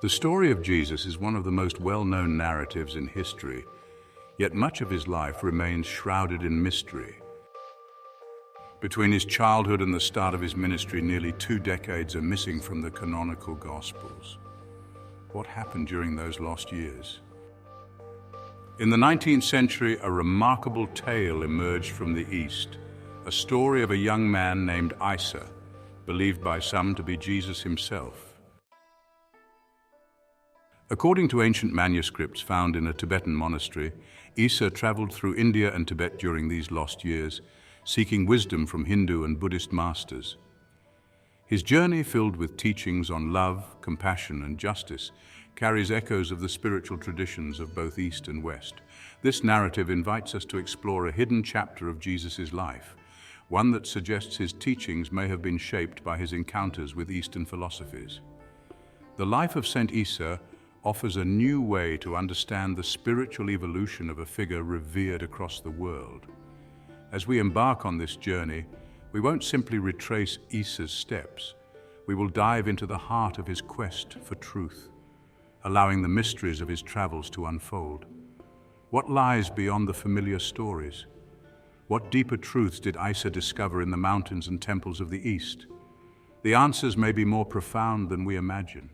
The story of Jesus is one of the most well-known narratives in history, yet much of his life remains shrouded in mystery. Between his childhood and the start of his ministry, nearly 2 decades are missing from the canonical Gospels. What happened during those lost years? In the 19th century, a remarkable tale emerged from the East, a story of a young man named Issa, believed by some to be Jesus himself. According to ancient manuscripts found in a Tibetan monastery, Issa traveled through India and Tibet during these lost years, seeking wisdom from Hindu and Buddhist masters. His journey, filled with teachings on love, compassion, and justice, carries echoes of the spiritual traditions of both East and West. This narrative invites us to explore a hidden chapter of Jesus' life, one that suggests his teachings may have been shaped by his encounters with Eastern philosophies. The life of Saint Issa offers a new way to understand the spiritual evolution of a figure revered across the world. As we embark on this journey, we won't simply retrace Issa's steps. We will dive into the heart of his quest for truth, allowing the mysteries of his travels to unfold. What lies beyond the familiar stories? What deeper truths did Issa discover in the mountains and temples of the East? The answers may be more profound than we imagine.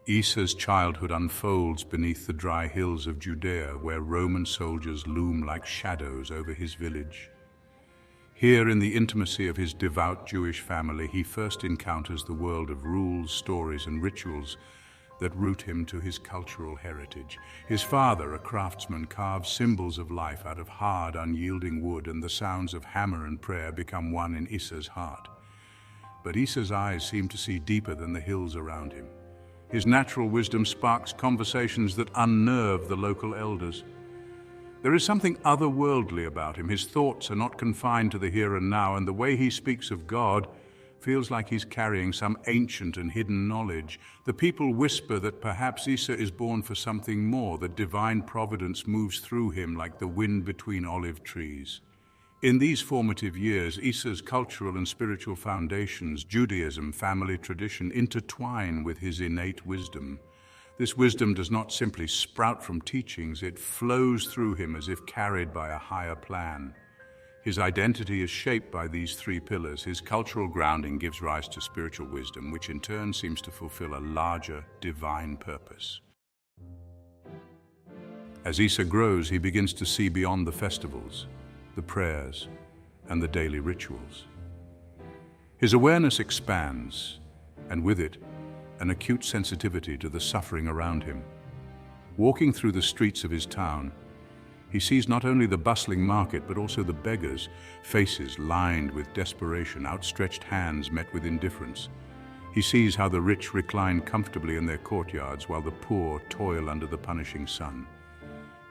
Issa's childhood unfolds beneath the dry hills of Judea, where Roman soldiers loom like shadows over his village. Here, in the intimacy of his devout Jewish family, he first encounters the world of rules, stories, and rituals that root him to his cultural heritage. His father, a craftsman, carves symbols of life out of hard, unyielding wood, and the sounds of hammer and prayer become one in Issa's heart. But Issa's eyes seem to see deeper than the hills around him. His natural wisdom sparks conversations that unnerve the local elders. There is something otherworldly about him. His thoughts are not confined to the here and now, and the way he speaks of God feels like he's carrying some ancient and hidden knowledge. The people whisper that perhaps Issa is born for something more, that divine providence moves through him like the wind between olive trees. In these formative years, Issa's cultural and spiritual foundations, Judaism, family tradition, intertwine with his innate wisdom. This wisdom does not simply sprout from teachings, it flows through him as if carried by a higher plan. His identity is shaped by these 3 pillars. His cultural grounding gives rise to spiritual wisdom, which in turn seems to fulfill a larger, divine purpose. As Issa grows, he begins to see beyond the festivals, the prayers, and the daily rituals. His awareness expands, and with it, an acute sensitivity to the suffering around him. Walking through the streets of his town, he sees not only the bustling market, but also the beggars, faces lined with desperation, outstretched hands met with indifference. He sees how the rich recline comfortably in their courtyards, while the poor toil under the punishing sun.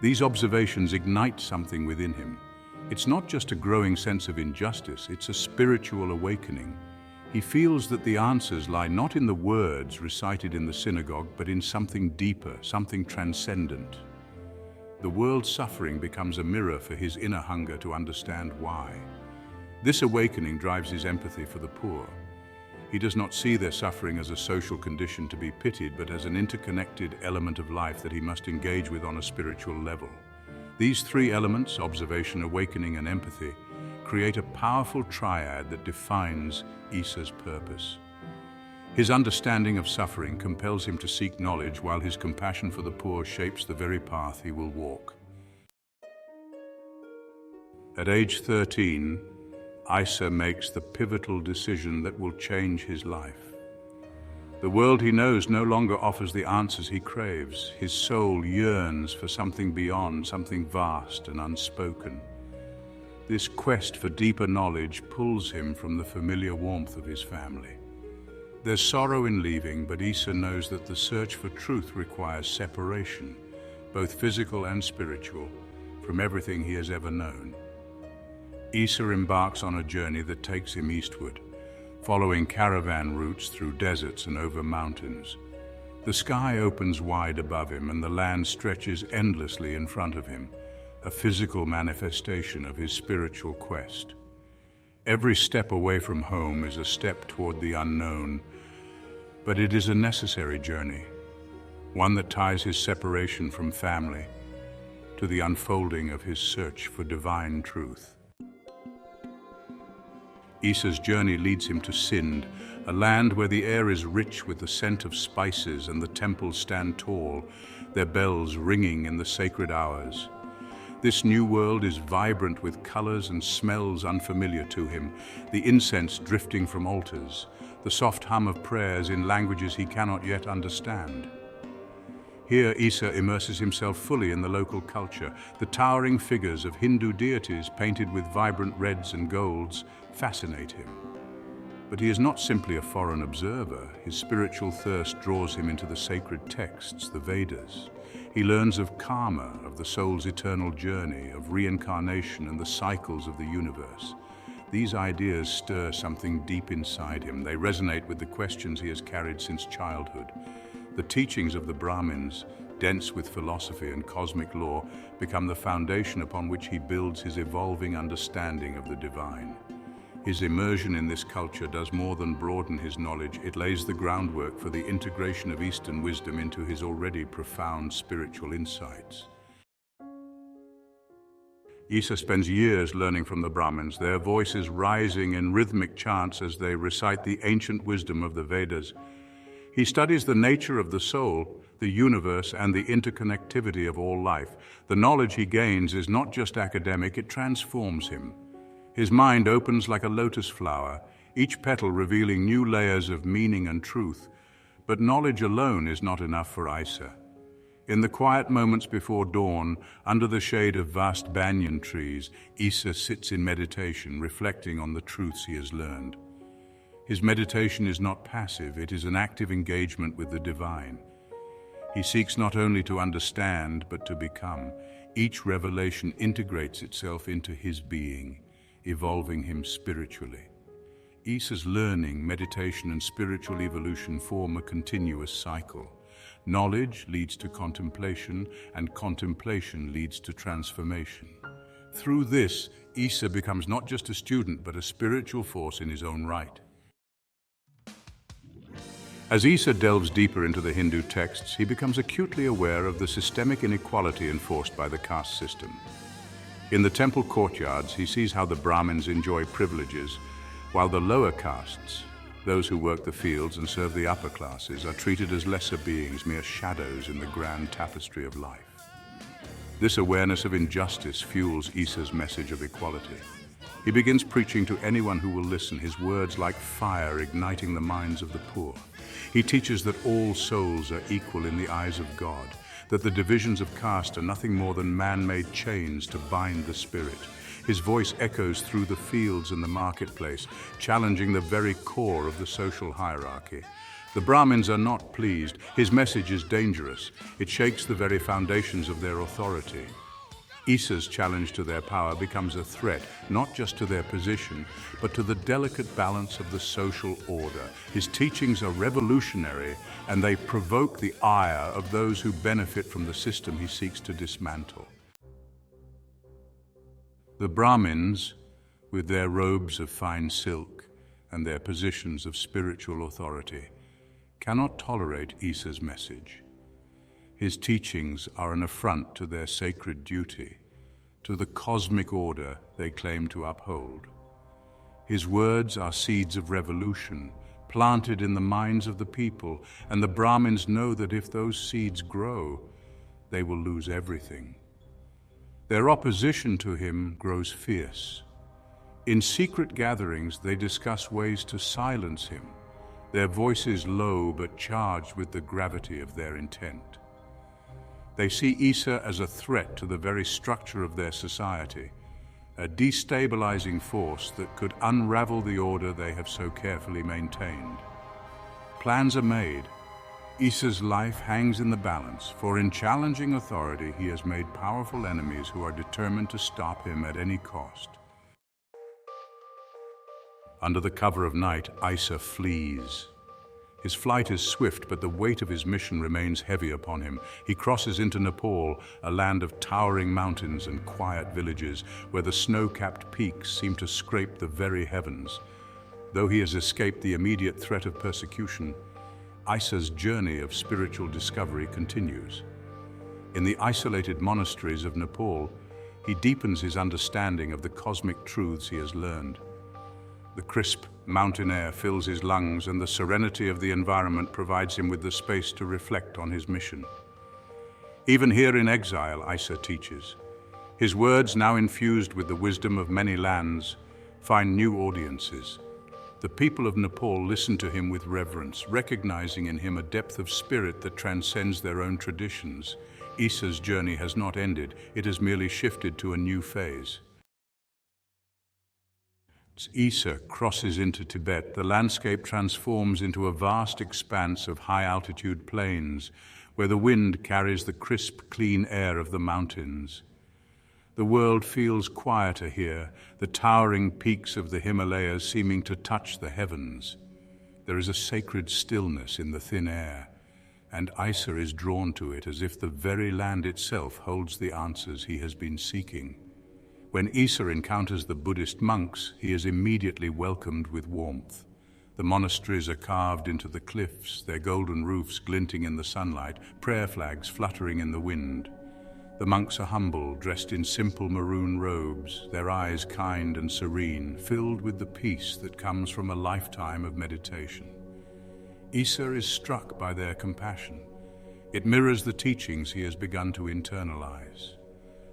These observations ignite something within him. It's not just a growing sense of injustice, it's a spiritual awakening. He feels that the answers lie not in the words recited in the synagogue, but in something deeper, something transcendent. The world's suffering becomes a mirror for his inner hunger to understand why. This awakening drives his empathy for the poor. He does not see their suffering as a social condition to be pitied, but as an interconnected element of life that he must engage with on a spiritual level. These 3 elements, observation, awakening, and empathy, create a powerful triad that defines Issa's purpose. His understanding of suffering compels him to seek knowledge, while his compassion for the poor shapes the very path he will walk. At age 13, Issa makes the pivotal decision that will change his life. The world he knows no longer offers the answers he craves. His soul yearns for something beyond, something vast and unspoken. This quest for deeper knowledge pulls him from the familiar warmth of his family. There's sorrow in leaving, but Issa knows that the search for truth requires separation, both physical and spiritual, from everything he has ever known. Issa embarks on a journey that takes him eastward, following caravan routes through deserts and over mountains. The sky opens wide above him, and the land stretches endlessly in front of him, a physical manifestation of his spiritual quest. Every step away from home is a step toward the unknown, But it is a necessary journey, one that ties his separation from family to the unfolding of his search for divine truth. Issa's journey leads him to Sind, a land where the air is rich with the scent of spices and the temples stand tall, their bells ringing in the sacred hours. This new world is vibrant with colors and smells unfamiliar to him, the incense drifting from altars, the soft hum of prayers in languages he cannot yet understand. Here Issa immerses himself fully in the local culture. The towering figures of Hindu deities painted with vibrant reds and golds fascinate him. But he is not simply a foreign observer. His spiritual thirst draws him into the sacred texts, the Vedas. He learns of karma, of the soul's eternal journey, of reincarnation and the cycles of the universe. These ideas stir something deep inside him. They resonate with the questions he has carried since childhood. The teachings of the Brahmins, dense with philosophy and cosmic law, become the foundation upon which he builds his evolving understanding of the divine. His immersion in this culture does more than broaden his knowledge. It lays the groundwork for the integration of Eastern wisdom into his already profound spiritual insights. Issa spends years learning from the Brahmins, their voices rising in rhythmic chants as they recite the ancient wisdom of the Vedas. He studies the nature of the soul, the universe, and the interconnectivity of all life. The knowledge he gains is not just academic, it transforms him. His mind opens like a lotus flower, each petal revealing new layers of meaning and truth. But knowledge alone is not enough for Issa. In the quiet moments before dawn, under the shade of vast banyan trees, Issa sits in meditation, reflecting on the truths he has learned. His meditation is not passive, it is an active engagement with the divine. He seeks not only to understand, but to become. Each revelation integrates itself into his being, evolving him spiritually. Issa's learning, meditation, and spiritual evolution form a continuous cycle. Knowledge leads to contemplation, and contemplation leads to transformation. Through this, Issa becomes not just a student, but a spiritual force in his own right. As Issa delves deeper into the Hindu texts, he becomes acutely aware of the systemic inequality enforced by the caste system. In the temple courtyards, he sees how the Brahmins enjoy privileges, while the lower castes, those who work the fields and serve the upper classes, are treated as lesser beings, mere shadows in the grand tapestry of life. This awareness of injustice fuels Issa's message of equality. He begins preaching to anyone who will listen, his words like fire igniting the minds of the poor. He teaches that all souls are equal in the eyes of God, that the divisions of caste are nothing more than man-made chains to bind the spirit. His voice echoes through the fields and the marketplace, challenging the very core of the social hierarchy. The Brahmins are not pleased. His message is dangerous. It shakes the very foundations of their authority. Issa's challenge to their power becomes a threat, not just to their position, but to the delicate balance of the social order. His teachings are revolutionary, and they provoke the ire of those who benefit from the system he seeks to dismantle. The Brahmins, with their robes of fine silk and their positions of spiritual authority, cannot tolerate Issa's message. His teachings are an affront to their sacred duty, to the cosmic order they claim to uphold. His words are seeds of revolution, planted in the minds of the people, and the Brahmins know that if those seeds grow, they will lose everything. Their opposition to him grows fierce. In secret gatherings, they discuss ways to silence him, their voices low but charged with the gravity of their intent. They see Issa as a threat to the very structure of their society, a destabilizing force that could unravel the order they have so carefully maintained. Plans are made. Issa's life hangs in the balance, for in challenging authority he has made powerful enemies who are determined to stop him at any cost. Under the cover of night, Issa flees. His flight is swift, but the weight of his mission remains heavy upon him. He crosses into Nepal, a land of towering mountains and quiet villages, where the snow-capped peaks seem to scrape the very heavens. Though he has escaped the immediate threat of persecution, Issa's journey of spiritual discovery continues. In the isolated monasteries of Nepal, he deepens his understanding of the cosmic truths he has learned. The crisp mountain air fills his lungs, and the serenity of the environment provides him with the space to reflect on his mission. Even here in exile, Issa teaches. His words, now infused with the wisdom of many lands, find new audiences. The people of Nepal listen to him with reverence, recognizing in him a depth of spirit that transcends their own traditions. Issa's journey has not ended, it has merely shifted to a new phase. As Issa crosses into Tibet, the landscape transforms into a vast expanse of high-altitude plains, where the wind carries the crisp, clean air of the mountains. The world feels quieter here, the towering peaks of the Himalayas seeming to touch the heavens. There is a sacred stillness in the thin air, and Issa is drawn to it as if the very land itself holds the answers he has been seeking. When Issa encounters the Buddhist monks, he is immediately welcomed with warmth. The monasteries are carved into the cliffs, their golden roofs glinting in the sunlight, prayer flags fluttering in the wind. The monks are humble, dressed in simple maroon robes, their eyes kind and serene, filled with the peace that comes from a lifetime of meditation. Issa is struck by their compassion. It mirrors the teachings he has begun to internalize.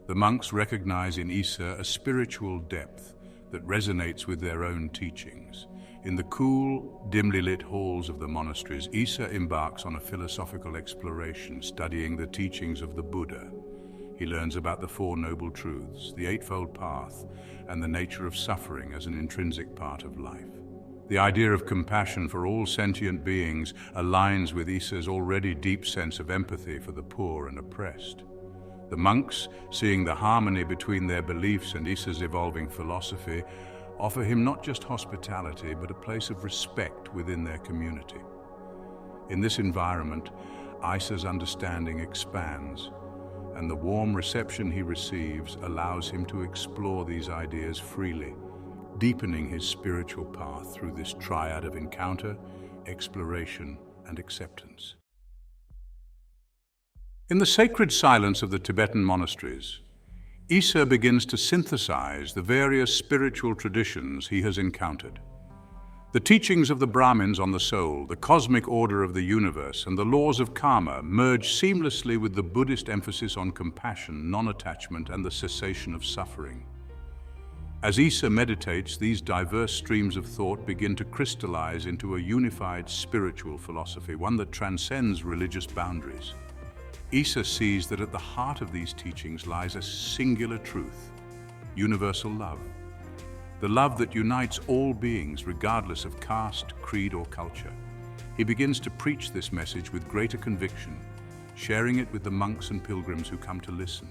The monks recognize in Issa a spiritual depth that resonates with their own teachings. In the cool, dimly lit halls of the monasteries, Issa embarks on a philosophical exploration, studying the teachings of the Buddha. He learns about the Four Noble Truths, the Eightfold Path, and the nature of suffering as an intrinsic part of life. The idea of compassion for all sentient beings aligns with Issa's already deep sense of empathy for the poor and oppressed. The monks, seeing the harmony between their beliefs and Issa's evolving philosophy, offer him not just hospitality, but a place of respect within their community. In this environment, Issa's understanding expands, and the warm reception he receives allows him to explore these ideas freely, deepening his spiritual path through this triad of encounter, exploration, and acceptance. In the sacred silence of the Tibetan monasteries, Issa begins to synthesize the various spiritual traditions he has encountered. The teachings of the Brahmins on the soul, the cosmic order of the universe, and the laws of karma merge seamlessly with the Buddhist emphasis on compassion, non-attachment, and the cessation of suffering. As Issa meditates, these diverse streams of thought begin to crystallize into a unified spiritual philosophy, one that transcends religious boundaries. Issa sees that at the heart of these teachings lies a singular truth: universal love. The love that unites all beings regardless of caste, creed, or culture. He begins to preach this message with greater conviction, sharing it with the monks and pilgrims who come to listen.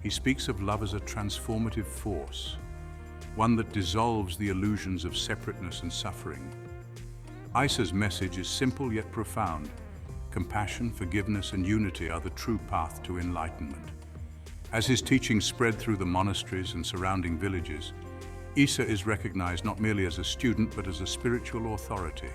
He speaks of love as a transformative force, one that dissolves the illusions of separateness and suffering. Issa's message is simple yet profound. Compassion, forgiveness, and unity are the true path to enlightenment. As his teachings spread through the monasteries and surrounding villages, Issa is recognized not merely as a student, but as a spiritual authority.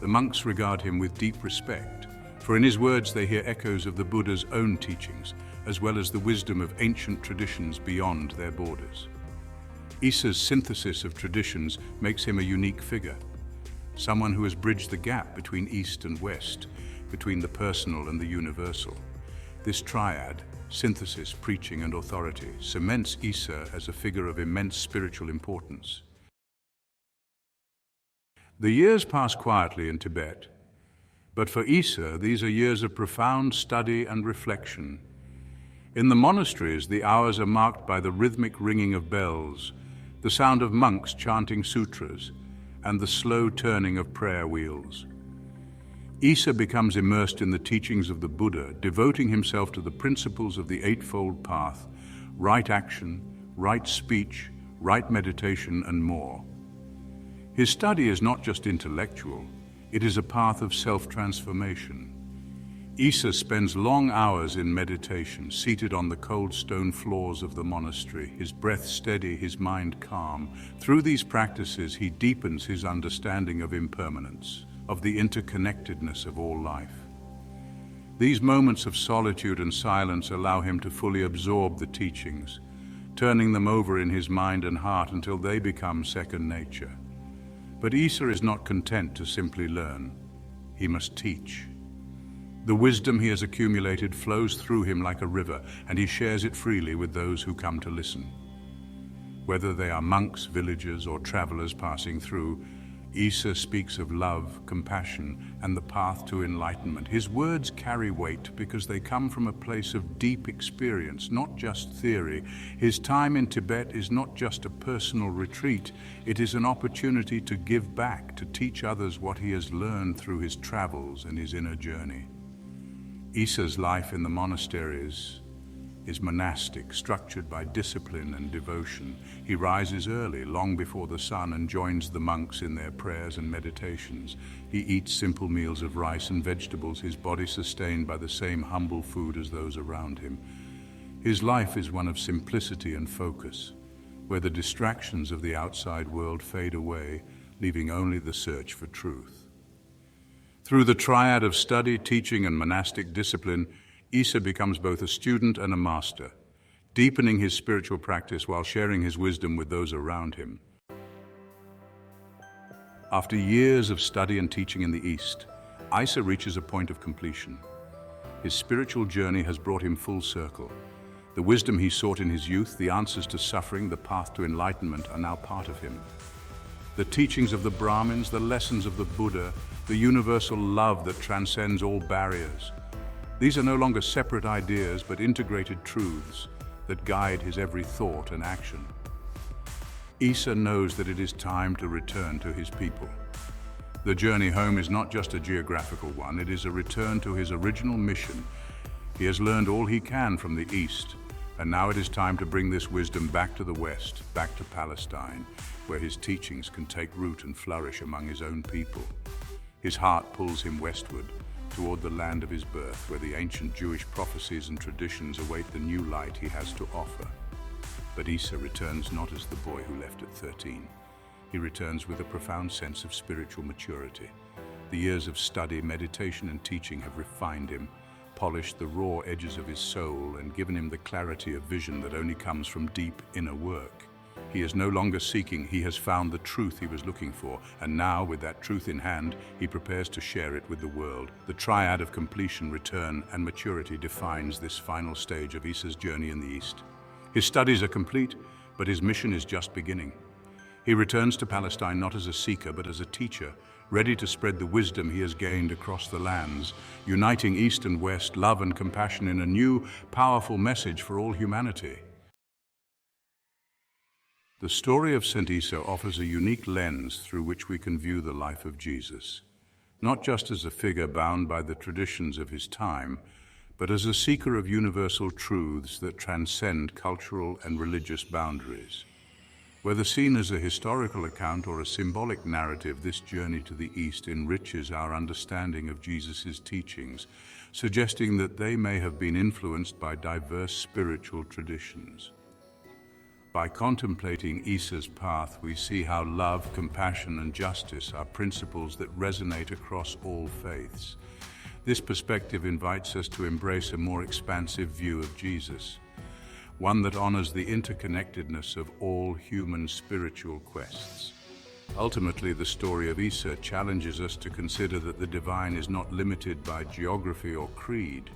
The monks regard him with deep respect, for in his words they hear echoes of the Buddha's own teachings, as well as the wisdom of ancient traditions beyond their borders. Issa's synthesis of traditions makes him a unique figure, someone who has bridged the gap between East and West, between the personal and the universal. This triad, synthesis, preaching, and authority, cements Issa as a figure of immense spiritual importance. The years pass quietly in Tibet, but for Issa, these are years of profound study and reflection. In the monasteries, the hours are marked by the rhythmic ringing of bells, the sound of monks chanting sutras, and the slow turning of prayer wheels. Issa becomes immersed in the teachings of the Buddha, devoting himself to the principles of the Eightfold Path: right action, right speech, right meditation, and more. His study is not just intellectual, it is a path of self-transformation. Issa spends long hours in meditation, seated on the cold stone floors of the monastery, his breath steady, his mind calm. Through these practices, he deepens his understanding of impermanence, of the interconnectedness of all life. These moments of solitude and silence allow him to fully absorb the teachings, turning them over in his mind and heart until they become second nature. But Issa is not content to simply learn. He must teach. The wisdom he has accumulated flows through him like a river, and he shares it freely with those who come to listen. Whether they are monks, villagers, or travelers passing through, Issa speaks of love, compassion, and the path to enlightenment. His words carry weight because they come from a place of deep experience, not just theory. His time in Tibet is not just a personal retreat, it is an opportunity to give back, to teach others what he has learned through his travels and his inner journey. Issa's life in the monasteries is monastic, structured by discipline and devotion. He rises early, long before the sun, and joins the monks in their prayers and meditations. He eats simple meals of rice and vegetables, his body sustained by the same humble food as those around him. His life is one of simplicity and focus, where the distractions of the outside world fade away, leaving only the search for truth. Through the triad of study, teaching, and monastic discipline, Issa becomes both a student and a master, deepening his spiritual practice while sharing his wisdom with those around him. After years of study and teaching in the East, Issa reaches a point of completion. His spiritual journey has brought him full circle. The wisdom he sought in his youth, the answers to suffering, the path to enlightenment are now part of him. The teachings of the Brahmins, the lessons of the Buddha, the universal love that transcends all barriers. These are no longer separate ideas, but integrated truths that guide his every thought and action. Issa knows that it is time to return to his people. The journey home is not just a geographical one, it is a return to his original mission. He has learned all he can from the East, and now it is time to bring this wisdom back to the West, back to Palestine, where his teachings can take root and flourish among his own people. His heart pulls him westward, toward the land of his birth, where the ancient Jewish prophecies and traditions await the new light he has to offer. But Issa returns not as the boy who left at 13. He returns with a profound sense of spiritual maturity. The years of study, meditation, and teaching have refined him, polished the raw edges of his soul, and given him the clarity of vision that only comes from deep inner work. He is no longer seeking, he has found the truth he was looking for, and now, with that truth in hand, he prepares to share it with the world. The triad of completion, return, and maturity defines this final stage of Issa's journey in the East. His studies are complete, but his mission is just beginning. He returns to Palestine not as a seeker, but as a teacher, ready to spread the wisdom he has gained across the lands, uniting East and West, love and compassion in a new, powerful message for all humanity. The story of Saint Issa offers a unique lens through which we can view the life of Jesus, not just as a figure bound by the traditions of his time, but as a seeker of universal truths that transcend cultural and religious boundaries. Whether seen as a historical account or a symbolic narrative, this journey to the East enriches our understanding of Jesus' teachings, suggesting that they may have been influenced by diverse spiritual traditions. By contemplating Issa's path, we see how love, compassion, and justice are principles that resonate across all faiths. This perspective invites us to embrace a more expansive view of Jesus, one that honors the interconnectedness of all human spiritual quests. Ultimately, the story of Issa challenges us to consider that the divine is not limited by geography or creed,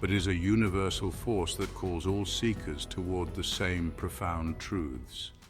but is a universal force that calls all seekers toward the same profound truths.